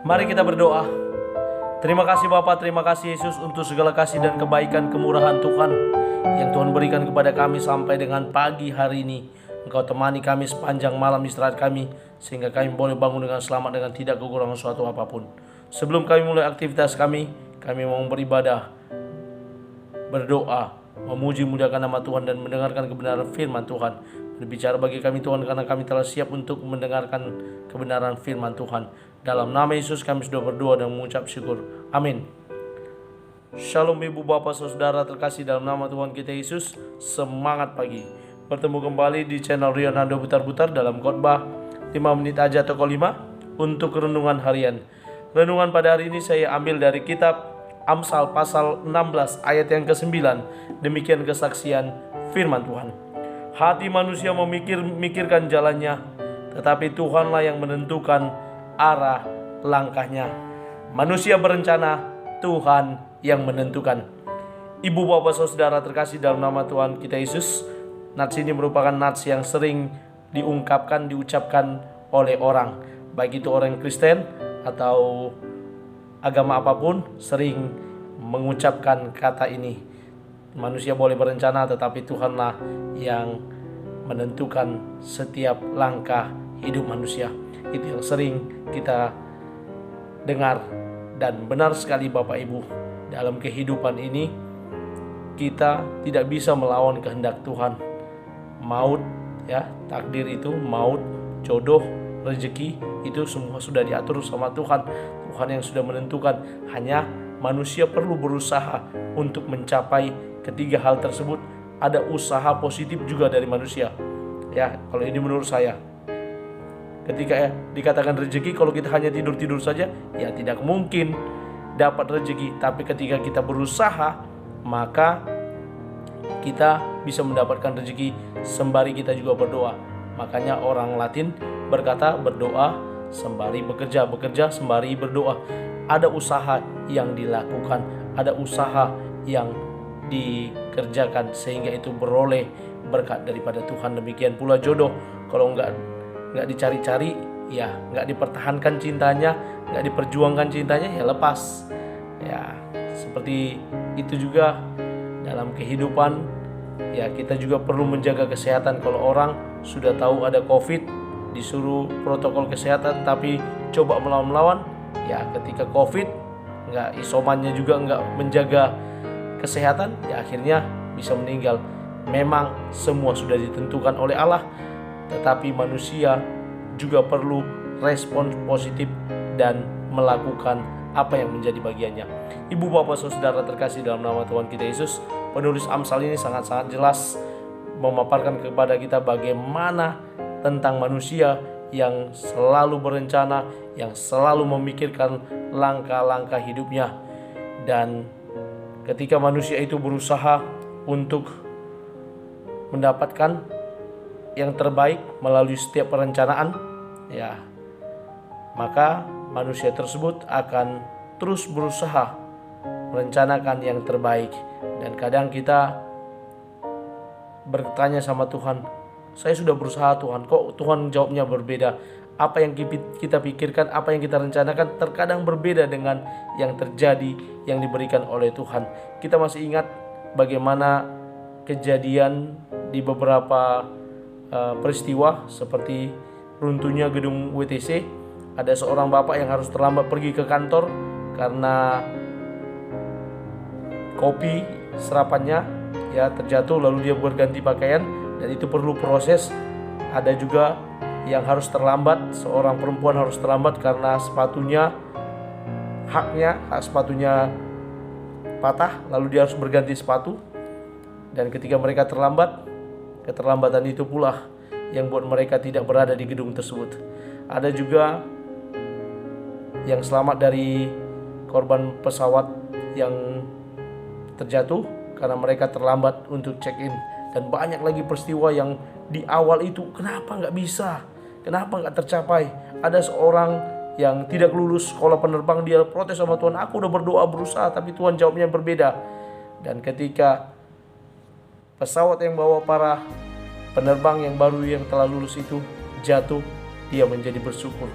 Mari kita berdoa. Terima kasih Bapa, terima kasih Yesus untuk segala kasih dan kebaikan kemurahan Tuhan yang Tuhan berikan kepada kami sampai dengan pagi hari ini. Engkau temani kami sepanjang malam istirahat kami, sehingga kami boleh bangun dengan selamat dengan tidak kekurangan suatu apapun. Sebelum kami mulai aktivitas kami mau beribadah, berdoa, memuji muliakan nama Tuhan dan mendengarkan kebenaran firman Tuhan. Berbicara bagi kami Tuhan, karena kami telah siap untuk mendengarkan kebenaran firman Tuhan. Dalam nama Yesus kami sudah berdoa dan mengucap syukur. Amin. Shalom ibu bapak saudara terkasih dalam nama Tuhan kita Yesus. Semangat pagi. Bertemu kembali di channel Rionando Butar-Butar dalam khotbah 5 menit aja toko 5 untuk renungan harian. Renungan pada hari ini saya ambil dari kitab Amsal pasal 16 ayat yang ke-9. Demikian kesaksian firman Tuhan. Hati manusia memikirkan jalannya, tetapi Tuhanlah yang menentukan arah langkahnya. Manusia berencana, Tuhan yang menentukan. Ibu bapak saudara terkasih dalam nama Tuhan kita Yesus, nats ini merupakan nats yang sering diucapkan oleh orang, baik itu orang Kristen atau agama apapun, sering mengucapkan kata ini. Manusia boleh berencana, tetapi Tuhanlah yang menentukan setiap langkah hidup manusia. Itu yang sering kita dengar, dan benar sekali Bapak Ibu. Dalam kehidupan ini kita tidak bisa melawan kehendak Tuhan. Maut, ya, takdir itu, maut, jodoh, rezeki, itu semua sudah diatur sama Tuhan. Tuhan yang sudah menentukan. Hanya manusia perlu berusaha untuk mencapai ketiga hal tersebut. Ada usaha positif juga dari manusia. Ya, kalau ini menurut saya. Ketika dikatakan rezeki, kalau kita hanya tidur-tidur saja, ya tidak mungkin dapat rezeki. Tapi ketika kita berusaha, maka kita bisa mendapatkan rezeki sembari kita juga berdoa. Makanya orang Latin berkata berdoa sembari bekerja, bekerja sembari berdoa. Ada usaha yang dilakukan, ada usaha yang dikerjakan sehingga itu beroleh berkat daripada Tuhan. Demikian pula jodoh, kalau nggak dicari-cari, ya nggak dipertahankan cintanya, nggak diperjuangkan cintanya, ya lepas. Ya seperti itu juga dalam kehidupan. Ya kita juga perlu menjaga kesehatan. Kalau orang sudah tahu ada COVID, disuruh protokol kesehatan, tapi coba melawan, ya ketika COVID nggak isomannya juga nggak menjaga kesehatan, ya akhirnya bisa meninggal. Memang semua sudah ditentukan oleh Allah, tetapi manusia juga perlu respon positif dan melakukan apa yang menjadi bagiannya. Ibu bapak saudara terkasih dalam nama Tuhan kita Yesus, penulis Amsal ini sangat-sangat jelas memaparkan kepada kita bagaimana tentang manusia yang selalu berencana, yang selalu memikirkan langkah-langkah hidupnya. Dan ketika manusia itu berusaha untuk mendapatkan yang terbaik melalui setiap perencanaan, ya, maka manusia tersebut akan terus berusaha merencanakan yang terbaik. Dan kadang kita bertanya sama Tuhan, saya sudah berusaha Tuhan, kok Tuhan jawabnya berbeda? Apa yang kita pikirkan, apa yang kita rencanakan terkadang berbeda dengan yang terjadi, yang diberikan oleh Tuhan. Kita masih ingat bagaimana kejadian di beberapa peristiwa seperti runtuhnya gedung WTC. Ada seorang bapak yang harus terlambat pergi ke kantor karena kopi serapannya ya terjatuh, lalu dia berganti pakaian, dan itu perlu proses. Ada juga yang harus terlambat, seorang perempuan harus terlambat karena sepatunya, hak sepatunya patah, lalu dia harus berganti sepatu. Dan ketika mereka terlambat, keterlambatan itu pula yang buat mereka tidak berada di gedung tersebut. Ada juga yang selamat dari korban pesawat yang terjatuh karena mereka terlambat untuk check-in. Dan banyak lagi peristiwa yang di awal itu kenapa nggak bisa, kenapa nggak tercapai. Ada seorang yang tidak lulus sekolah penerbang, dia protes sama Tuhan, aku udah berdoa berusaha tapi Tuhan jawabnya berbeda. Dan ketika pesawat yang bawa para penerbang yang baru yang telah lulus itu jatuh, dia menjadi bersyukur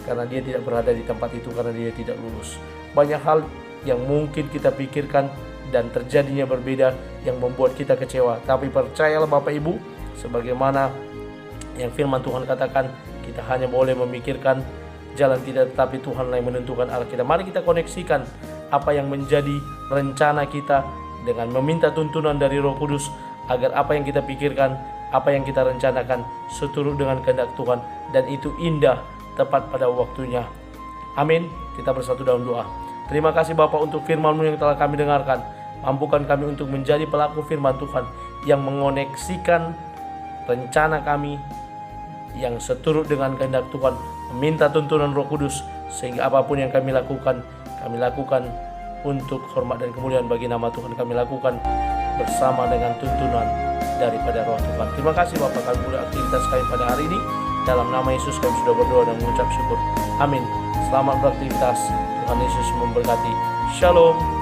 karena dia tidak berada di tempat itu, karena dia tidak lulus. Banyak hal yang mungkin kita pikirkan dan terjadinya berbeda yang membuat kita kecewa. Tapi percayalah Bapak Ibu, sebagaimana yang firman Tuhan katakan, kita hanya boleh memikirkan jalan kita, tetapi Tuhan yang menentukan arah kita. Mari kita koneksikan apa yang menjadi rencana kita dengan meminta tuntunan dari Roh Kudus, agar apa yang kita pikirkan, apa yang kita rencanakan seturut dengan kehendak Tuhan, dan itu indah tepat pada waktunya. Amin. Kita bersatu dalam doa. Terima kasih Bapa untuk firman-Mu yang telah kami dengarkan. Mampukan kami untuk menjadi pelaku firman Tuhan yang mengoneksikan rencana kami yang seturut dengan kehendak Tuhan, meminta tuntunan Roh Kudus, sehingga apapun yang kami lakukan untuk hormat dan kemuliaan bagi nama Tuhan. Kami lakukan bersama dengan tuntunan daripada Roh Tuhan. Terima kasih Bapak, kami mulai aktivitas kami pada hari ini. Dalam nama Yesus kami sudah berdoa dan mengucap syukur. Amin. Selamat beraktivitas. Tuhan Yesus memberkati. Shalom.